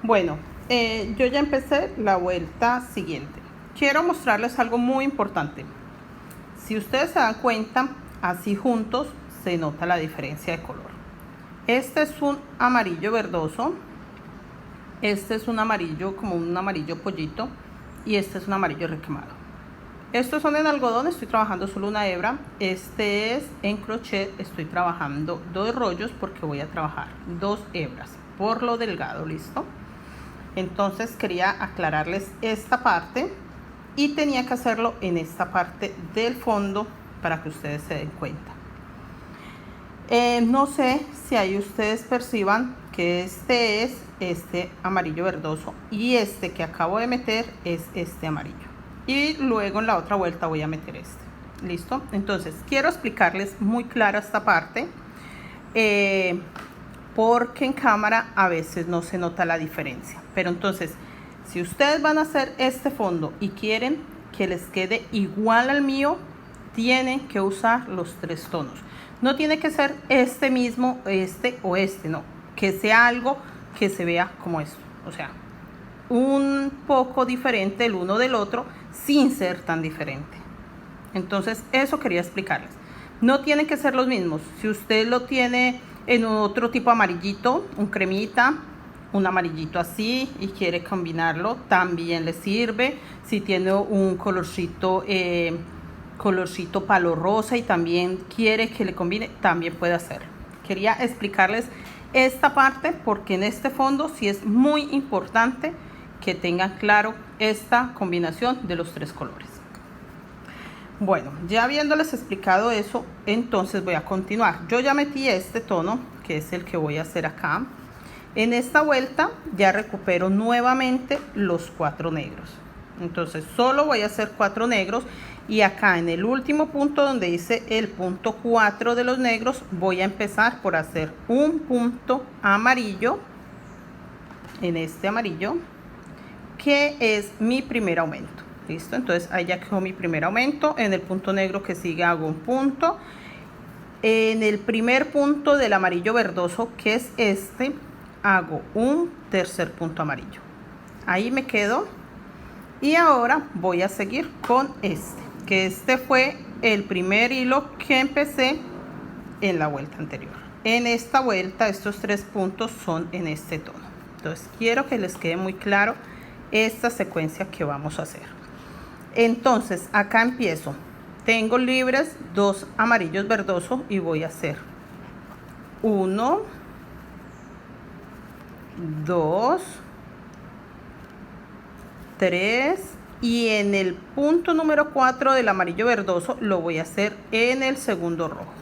Bueno, yo ya empecé la vuelta siguiente. Quiero mostrarles algo muy importante. Si ustedes se dan cuenta, así juntos se nota la diferencia de color. Este es un amarillo verdoso, este es un amarillo como un amarillo pollito y este es un amarillo requemado. Estos son en algodón, estoy trabajando solo una hebra. Este es en crochet, estoy trabajando 2 rollos porque voy a trabajar 2 hebras por lo delgado, ¿listo? Entonces quería aclararles esta parte y tenía que hacerlo en esta parte del fondo para que ustedes se den cuenta. No sé si ahí ustedes perciban que este es este amarillo verdoso y este que acabo de meter es este amarillo. Y luego en la otra vuelta voy a meter este. ¿Listo? Entonces quiero explicarles muy clara esta parte. Porque en cámara a veces no se nota la diferencia. Pero entonces, si ustedes van a hacer este fondo y quieren que les quede igual al mío, tienen que usar los 3 tonos. No tiene que ser este mismo, este o este, no. Que sea algo que se vea como esto. O sea, un poco diferente el uno del otro sin ser tan diferente. Entonces, eso quería explicarles. No tienen que ser los mismos. Si usted lo tiene en otro tipo amarillito, un cremita, un amarillito así y quiere combinarlo, también le sirve. Si tiene un colorcito palo rosa y también quiere que le combine, también puede hacer. Quería explicarles esta parte porque en este fondo sí es muy importante que tengan claro esta combinación de los 3 colores. Bueno, ya habiéndoles explicado eso, entonces voy a continuar. Yo ya metí este tono, que es el que voy a hacer acá. En esta vuelta ya recupero nuevamente los 4 negros. Entonces solo voy a hacer 4 negros y acá en el último punto donde hice el punto 4 de los negros, voy a empezar por hacer un punto amarillo, en este amarillo, que es mi primer aumento. ¿Listo? Entonces ahí ya quedó mi primer aumento. En el punto negro que sigue hago un punto. En el primer punto del amarillo verdoso, que es este, hago un tercer punto amarillo. Ahí me quedo. Y ahora voy a seguir con este, que este fue el primer hilo que empecé en la vuelta anterior. En esta vuelta estos 3 puntos son en este tono. Entonces quiero que les quede muy claro esta secuencia que vamos a hacer. Entonces acá empiezo, tengo libres 2 amarillos verdosos y voy a hacer 1, 2, 3 y en el punto número 4 del amarillo verdoso lo voy a hacer en el segundo rojo.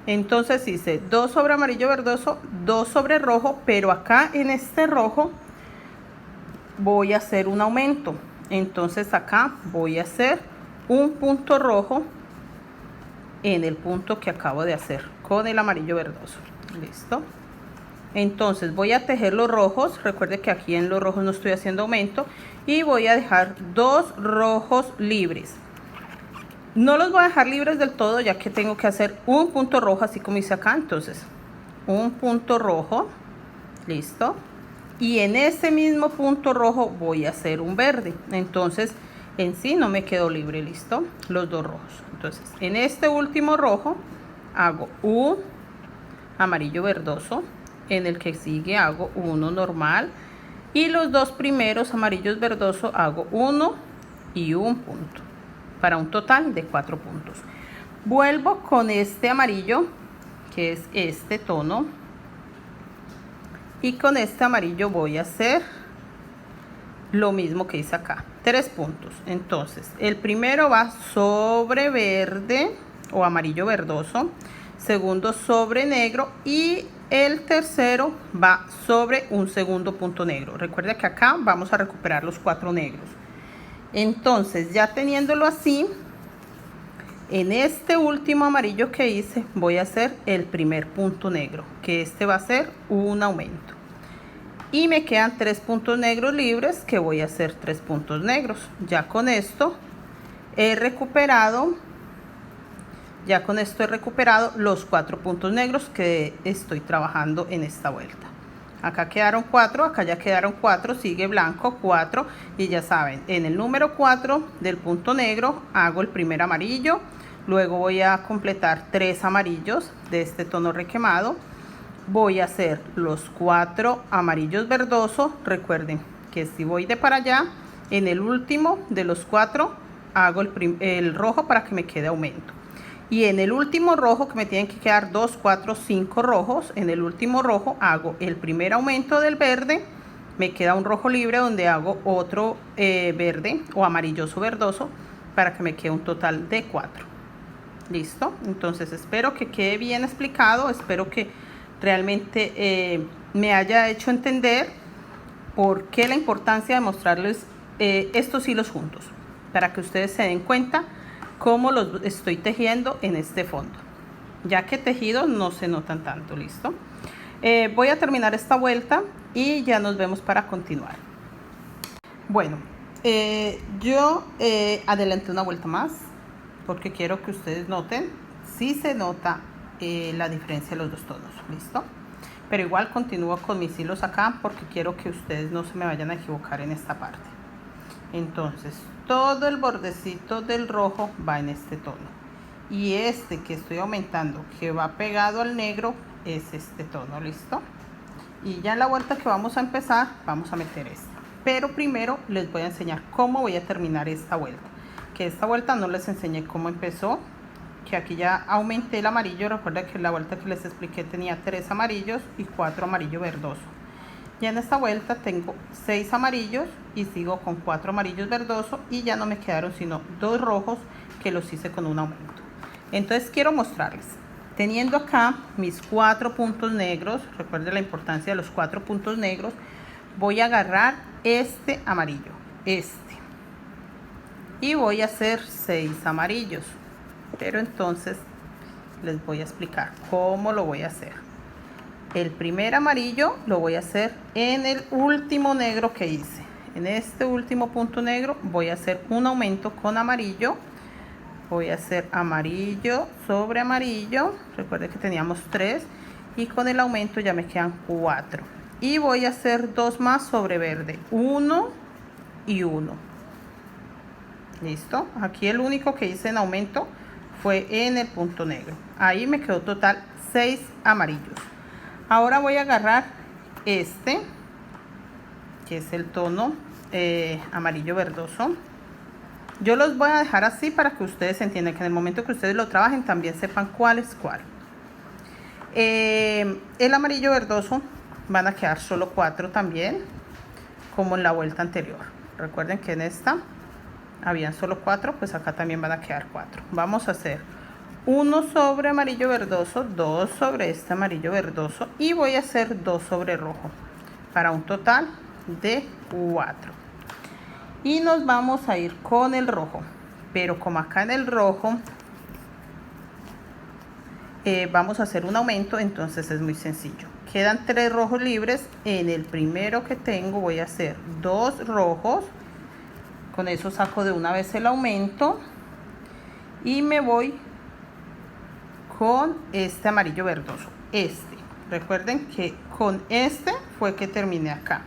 Entonces hice 2 sobre amarillo verdoso, 2 sobre rojo, pero acá en este rojo voy a hacer un aumento. Entonces acá voy a hacer un punto rojo en el punto que acabo de hacer con el amarillo verdoso. Listo. Entonces voy a tejer los rojos. Recuerde que aquí en los rojos no estoy haciendo aumento y voy a dejar 2 rojos libres. No los voy a dejar libres del todo ya que tengo que hacer un punto rojo así como hice acá. Entonces un punto rojo, listo. Y en ese mismo punto rojo voy a hacer un verde. Entonces en sí no me quedo libre, listo, los 2 rojos. Entonces en este último rojo hago un amarillo verdoso, en el que sigue hago uno normal y los 2 primeros amarillos verdosos hago uno y un punto para un total de 4 puntos. Vuelvo con este amarillo que es este tono y con este amarillo voy a hacer lo mismo que hice acá, 3 puntos. Entonces el primero va sobre verde o amarillo verdoso, segundo sobre negro y el tercero va sobre un segundo punto negro. Recuerda que acá vamos a recuperar los 4 negros. Entonces ya teniéndolo así, en este último amarillo que hice voy a hacer el primer punto negro, que este va a ser un aumento. Y me quedan 3 puntos negros libres que voy a hacer 3 puntos negros. Ya con esto he recuperado los 4 puntos negros que estoy trabajando en esta vuelta. Acá quedaron 4, acá ya quedaron 4, sigue blanco, 4, y ya saben, en el número 4 del punto negro hago el primer amarillo, luego voy a completar 3 amarillos de este tono requemado, voy a hacer los 4 amarillos verdosos. Recuerden que si voy de para allá, en el último de los 4 hago el rojo para que me quede aumento. Y en el último rojo, que me tienen que quedar 2, 4, 5 rojos, en el último rojo hago el primer aumento del verde, me queda un rojo libre donde hago otro verde o amarilloso verdoso para que me quede un total de 4. ¿Listo? Entonces espero que quede bien explicado, espero que realmente me haya hecho entender por qué la importancia de mostrarles estos hilos juntos, para que ustedes se den cuenta cómo los estoy tejiendo en este fondo, ya que tejidos no se notan tanto. Listo. Voy a terminar esta vuelta y ya nos vemos para continuar. Bueno, yo adelanté una vuelta más porque quiero que ustedes noten si se nota la diferencia de los dos tonos. Listo, pero igual continúo con mis hilos acá porque quiero que ustedes no se me vayan a equivocar en esta parte. Entonces todo el bordecito del rojo va en este tono, y este que estoy aumentando, que va pegado al negro, es este tono. Listo, y ya en la vuelta que vamos a empezar vamos a meter esta, pero primero les voy a enseñar cómo voy a terminar esta vuelta, que esta vuelta no les enseñé cómo empezó, que aquí ya aumenté el amarillo. Recuerda que la vuelta que les expliqué tenía 3 amarillos y 4 amarillo verdoso. Ya en esta vuelta tengo 6 amarillos y sigo con 4 amarillos verdosos, y ya no me quedaron sino 2 rojos que los hice con un aumento. Entonces quiero mostrarles, teniendo acá mis 4 puntos negros, recuerden la importancia de los 4 puntos negros, voy a agarrar este amarillo, y voy a hacer 6 amarillos, pero entonces les voy a explicar cómo lo voy a hacer. El primer amarillo lo voy a hacer en el último negro que hice. En este último punto negro voy a hacer un aumento con amarillo. Voy a hacer amarillo sobre amarillo. Recuerden que teníamos 3 y con el aumento ya me quedan 4. Y voy a hacer 2 más sobre verde, 1 y 1. Listo. Aquí el único que hice en aumento fue en el punto negro. Ahí me quedó total 6 amarillos. Ahora voy a agarrar este, que es el tono amarillo verdoso. Yo los voy a dejar así para que ustedes entiendan, que en el momento que ustedes lo trabajen también sepan cuál es cuál. El amarillo verdoso van a quedar solo 4 también, como en la vuelta anterior. Recuerden que en esta habían solo 4, pues acá también van a quedar 4. Vamos a hacer 1 sobre amarillo verdoso, 2 sobre este amarillo verdoso, y voy a hacer 2 sobre rojo para un total de 4. Y nos vamos a ir con el rojo, pero como acá en el rojo vamos a hacer un aumento, entonces es muy sencillo. Quedan 3 rojos libres. En el primero que tengo voy a hacer 2 rojos, con eso saco de una vez el aumento y me voy con este amarillo verdoso. Recuerden que con este fue que terminé acá,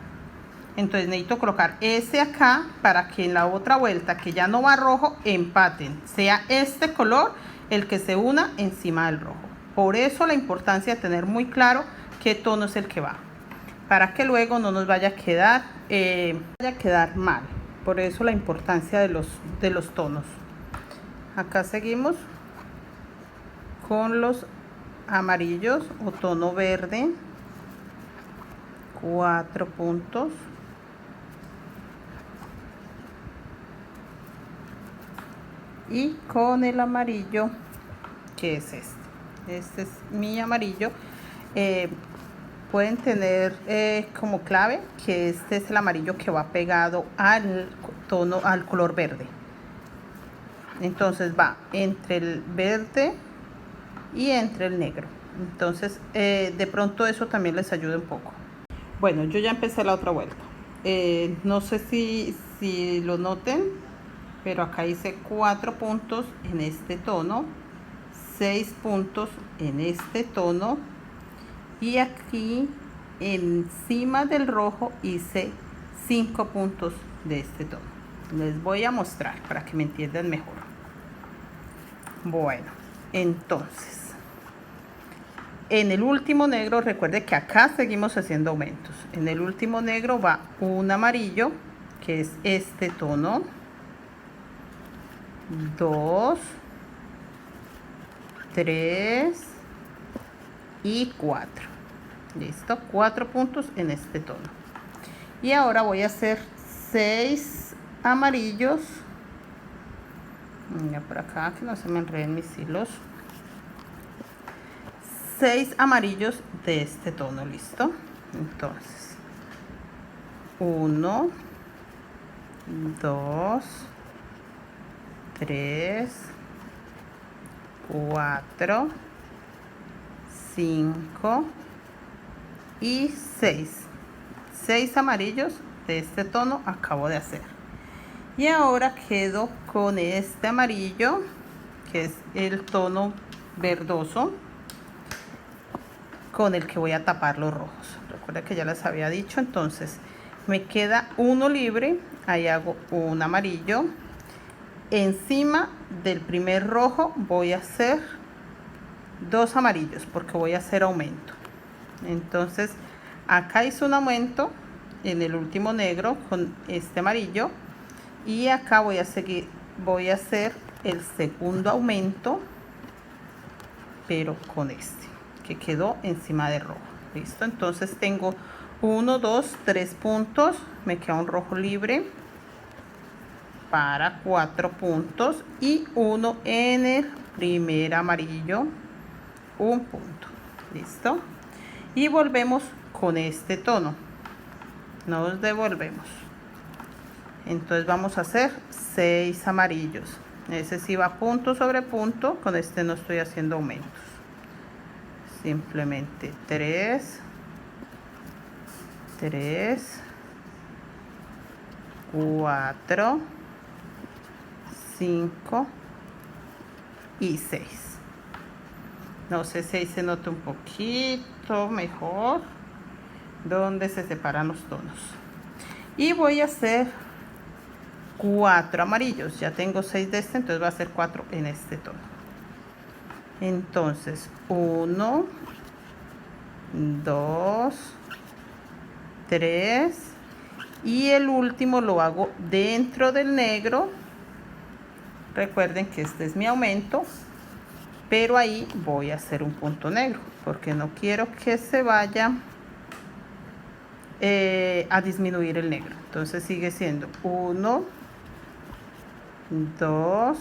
entonces necesito colocar ese acá para que en la otra vuelta, que ya no va rojo, empaten, sea este color el que se una encima del rojo. Por eso la importancia de tener muy claro qué tono es el que va, para que luego no nos vaya a quedar mal. Por eso la importancia de los tonos. Acá seguimos con los amarillos o tono verde, 4 puntos, y con el amarillo, que es este es mi amarillo. Pueden tener como clave que este es el amarillo que va pegado al color verde. Entonces va entre el verde y entre el negro. Entonces de pronto eso también les ayuda un poco. Bueno, yo ya empecé la otra vuelta. No sé si lo noten, pero acá hice 4 puntos en este tono, 6 puntos en este tono, y aquí encima del rojo hice 5 puntos de este tono. Les voy a mostrar para que me entiendan mejor. Bueno, entonces en el último negro, recuerde que acá seguimos haciendo aumentos. En el último negro va un amarillo, que es este tono, 2, 3 y 4. Listo, 4 puntos en este tono. Y ahora voy a hacer 6 amarillos. Mira por acá que no se me enreden mis hilos. 6 amarillos de este tono. Listo, entonces 1, 2, 3, 4, 5 y 6. 6 amarillos de este tono acabo de hacer. Y ahora quedo con este amarillo, que es el tono verdoso, con el que voy a tapar los rojos. Recuerda que ya les había dicho. Entonces me queda uno libre, ahí hago un amarillo. Encima del primer rojo voy a hacer 2 amarillos porque voy a hacer aumento. Entonces acá hice un aumento en el último negro con este amarillo, y acá voy a hacer el segundo aumento, pero con este que quedó encima de rojo. Listo, entonces tengo 1, 2, 3 puntos, me queda un rojo libre para 4 puntos y uno en el primer amarillo, un punto. Listo, y volvemos con este tono, nos devolvemos. Entonces vamos a hacer 6 amarillos, ese sí va punto sobre punto, con este no estoy haciendo aumentos. Simplemente 3, 3, 4, 5 y 6. No sé si ahí se nota un poquito mejor donde se separan los tonos. Y voy a hacer 4 amarillos. Ya tengo 6 de este, entonces voy a hacer 4 en este tono. Entonces 1, 2, 3 y el último lo hago dentro del negro. Recuerden que este es mi aumento, pero ahí voy a hacer un punto negro porque no quiero que se vaya a disminuir el negro. Entonces sigue siendo 1, 2,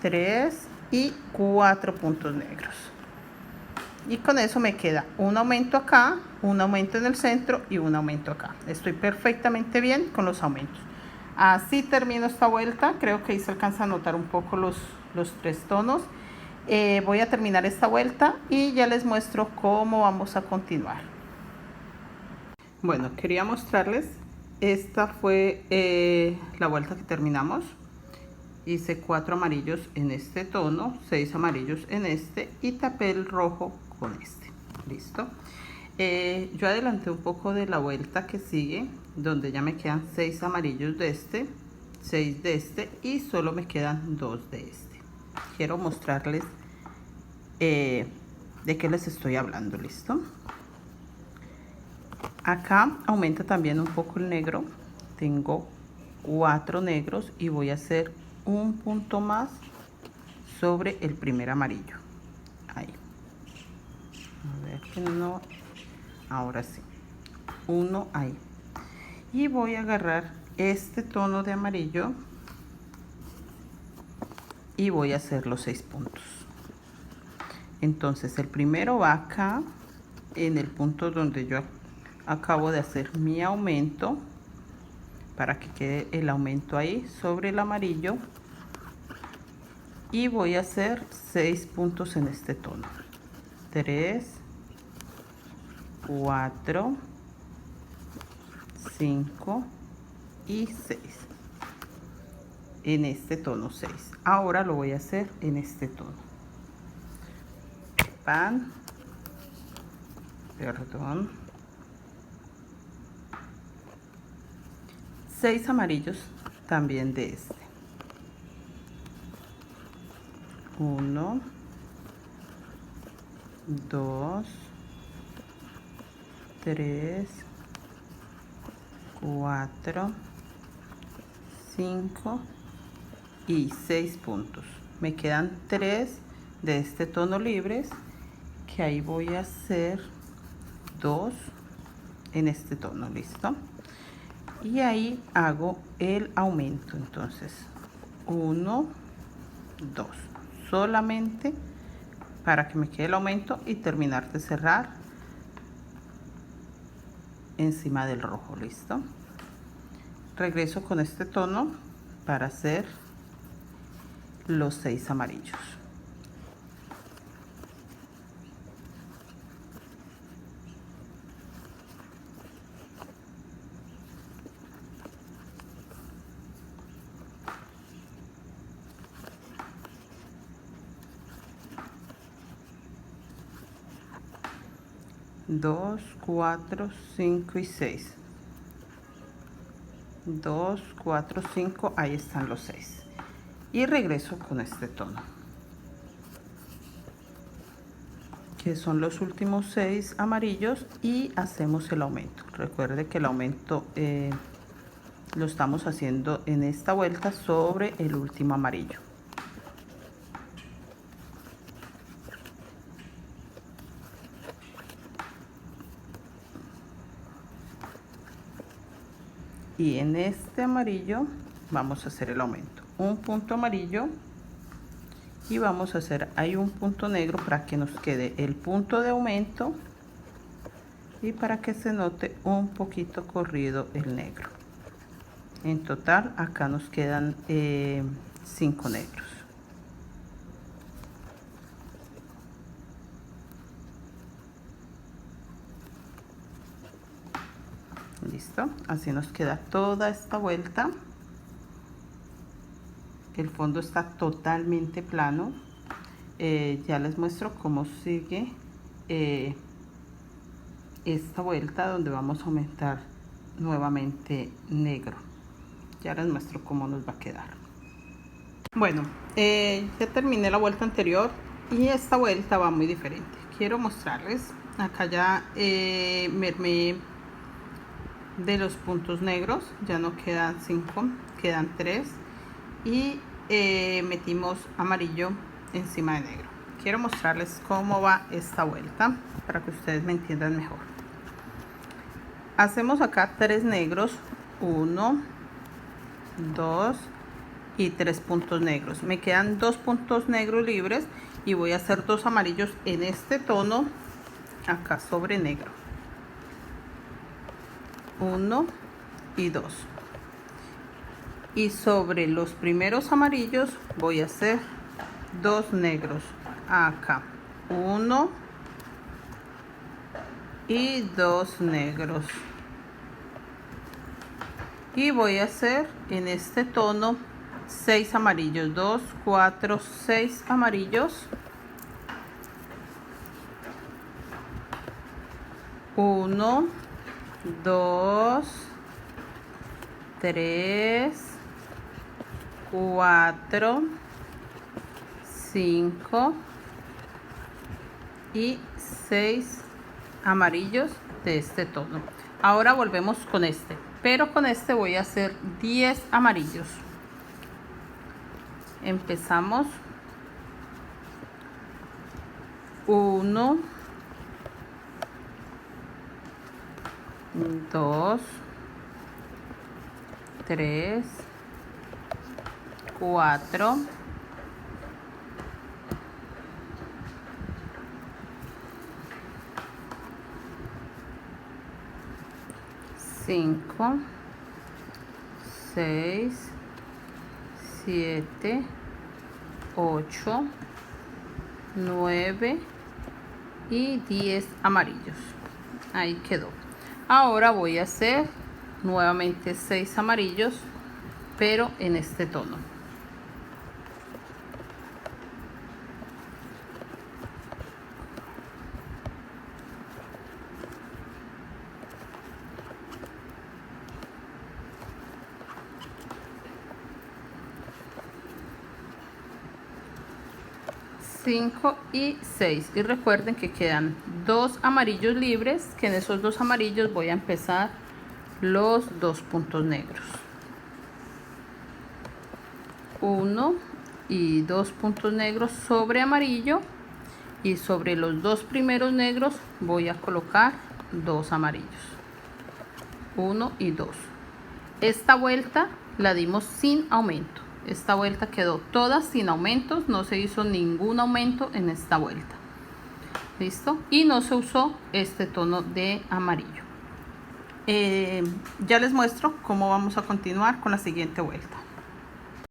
3 y 4 puntos negros. Y con eso me queda un aumento acá, un aumento en el centro y un aumento acá. Estoy perfectamente bien con los aumentos. Así termino esta vuelta. Creo que ahí se alcanza a notar un poco los 3 tonos. Voy a terminar esta vuelta y ya les muestro cómo vamos a continuar. Bueno, quería mostrarles, esta fue la vuelta que terminamos. Hice 4 amarillos en este tono, 6 amarillos en este y tapé el rojo con este. Listo. Yo adelanté un poco de la vuelta que sigue, donde ya me quedan 6 amarillos de este, 6 de este y solo me quedan 2 de este. Quiero mostrarles de qué les estoy hablando. Listo. Acá aumenta también un poco el negro. Tengo 4 negros y voy a hacer un punto más sobre el primer amarillo. Ahí. A ver que no. Ahora sí. Uno ahí. Y voy a agarrar este tono de amarillo y voy a hacer los 6 puntos. Entonces el primero va acá en el punto donde yo acabo de hacer mi aumento, para que quede el aumento ahí sobre el amarillo, y voy a hacer 6 puntos en este tono. 3, 4, 5 y 6 en este tono 6. Ahora lo voy a hacer en este tono. Pan, perdón, 6 amarillos también de este. 1, 2, 3, 4, 5 y 6 puntos. Me quedan 3 de este tono libres, que ahí voy a hacer 2 en este tono. Listo, y ahí hago el aumento. Entonces 1, 2, solamente para que me quede el aumento y terminar de cerrar encima del rojo. Listo, regreso con este tono para hacer los 6 amarillos. Dos, 4, 5 y 6. 2, 4, 5, ahí están los 6. Y regreso con este tono, que son los últimos 6 amarillos, y hacemos el aumento. Recuerde que el aumento lo estamos haciendo en esta vuelta sobre el último amarillo. Y en este amarillo vamos a hacer el aumento, un punto amarillo, y vamos a hacer ahí un punto negro para que nos quede el punto de aumento y para que se note un poquito corrido el negro. En total acá nos quedan 5 negros. Listo, así nos queda toda esta vuelta. El fondo está totalmente plano. Ya les muestro cómo sigue esta vuelta, donde vamos a aumentar nuevamente negro. Ya les muestro cómo nos va a quedar. Bueno, ya terminé la vuelta anterior y esta vuelta va muy diferente. Quiero mostrarles, acá ya mermé de los puntos negros, ya no quedan 5, quedan 3, y metimos amarillo encima de negro. Quiero mostrarles cómo va esta vuelta para que ustedes me entiendan mejor. Hacemos acá 3 negros, 1, 2 y 3 puntos negros. Me quedan 2 puntos negros libres y voy a hacer 2 amarillos en este tono acá sobre negro. 1 y 2. Y sobre los primeros amarillos voy a hacer 2 negros acá. 1 y 2 negros. Y voy a hacer en este tono 6 amarillos. 2, 4, 6 amarillos. 1, 2, 3, 4, 5 y 6 amarillos de este tono. Ahora volvemos con este, pero con este voy a hacer 10 amarillos. Empezamos. 1, 2, 3, 4, 5, 6, 7, 8, 9 y 10 amarillos. Ahí quedó. Ahora voy a hacer nuevamente 6 amarillos, pero en este tono. 5 y 6. Y recuerden que quedan 2 amarillos libres, que en esos 2 amarillos voy a empezar los 2 puntos negros. 1 y 2 puntos negros sobre amarillo, y sobre los 2 primeros negros voy a colocar 2 amarillos. 1 y 2. Esta vuelta la dimos sin aumento. Esta vuelta quedó toda sin aumentos, no se hizo ningún aumento en esta vuelta. ¿Listo? Y no se usó este tono de amarillo. Ya les muestro cómo vamos a continuar con la siguiente vuelta.